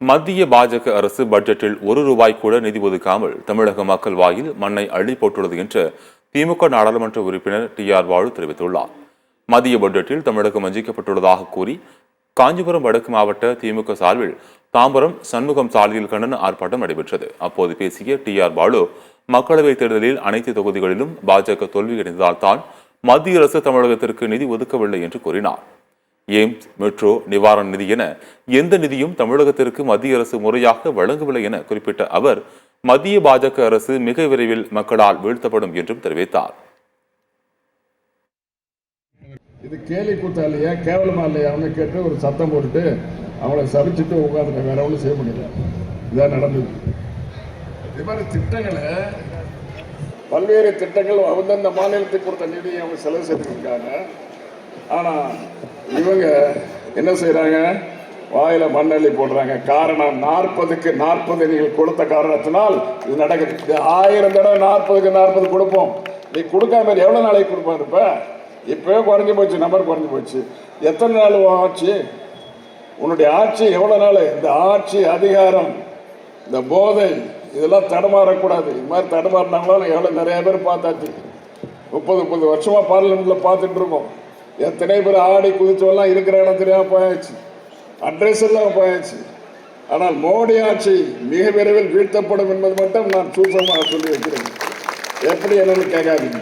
மத்திய பாஜக அரசு பட்ஜெட்டில் ₹1 கூட நிதி ஒதுக்காமல் தமிழக மக்கள் வாயில் மண்ணை அள்ளி போட்டுள்ளது என்று திமுக நாடாளுமன்ற உறுப்பினர் TR பாலு தெரிவித்துள்ளார். மத்திய பட்ஜெட்டில் தமிழகம் வஞ்சிக்கப்பட்டுள்ளதாக கூறி காஞ்சிபுரம் வடக்கு மாவட்ட திமுக சார்பில் தாம்பரம் சண்முகம் சாலையில் கண்டன ஆர்ப்பாட்டம் நடைபெற்றது. அப்போது பேசிய TR பாலு, மக்களவைத் தேர்தலில் அனைத்து தொகுதிகளிலும் பாஜக தோல்வியடைந்ததால் தான் மத்திய அரசு தமிழகத்திற்கு நிதி ஒதுக்கவில்லை என்று கூறினார். எய்ம்ஸ், மெட்ரோ, நிவாரண நிதி என எந்த நிதியும் தமிழகத்திற்கு மத்திய அரசு முறையாக வழங்கவில்லை என குறிப்பிட்ட அவர், மத்திய பாஜக அரசு மிக விரைவில் மக்களால் வீழ்த்தப்படும் என்றும் தெரிவித்தார். இது கேலி கூத்தா இல்லையா, கேவலமா இல்லையான்னு கேட்டு ஒரு சத்தம் போட்டுட்டு அவங்கள சபிச்சுட்டு உட்காந்துட்டு வேற ஒன்றும் செய்ய முடியல. இதான் நடந்தது. இது மாதிரி திட்டங்களை, பல்வேறு திட்டங்கள் அந்தந்த மாநிலத்துக்கு கொடுத்த நிதியை அவங்க செலவு செய்திருக்காங்க. ஆனால் இவங்க என்ன செய்யறாங்க, வாயில மண்ணள்ளி போடுறாங்க. காரணம் 40க்கு 40 நீங்கள் கொடுத்த காரணத்தினால் இது நடக்குது. 1000 தடவை 40க்கு 40 கொடுப்போம். நீ கொடுக்காம எவ்வளவு நாளைக்கு கொடுப்பாரு? இப்பவே குறைஞ்சு போச்சு, நம்பர் குறைஞ்சு போச்சு. எத்தனை நாள் ஆட்சி? உன்னுடைய ஆட்சி எவ்வளவு நாள்? இந்த ஆட்சி, அதிகாரம், இந்த போதை, இதெல்லாம் தடுமாறக்கூடாது. இது மாதிரி தடுமாறினாங்களும் எவ்வளவு நிறைய பேர் பார்த்தாச்சு. 30 வருஷமா பார்லிமெண்ட்ல பார்த்துட்டு இருக்கோம். எத்தனை பேர் ஆடி குதிச்சவெல்லாம் இருக்கிற இடம் தெரியாம போயாச்சு, அட்ரஸ் எல்லாம் போயாச்சு. ஆனால் மோடி ஆட்சி மிக விரைவில் வீழ்த்தப்படும் என்பது மட்டும் நான் சூசமாக சொல்லி வைக்கிறேன். எப்படி என்னன்னு கேட்காதீங்க.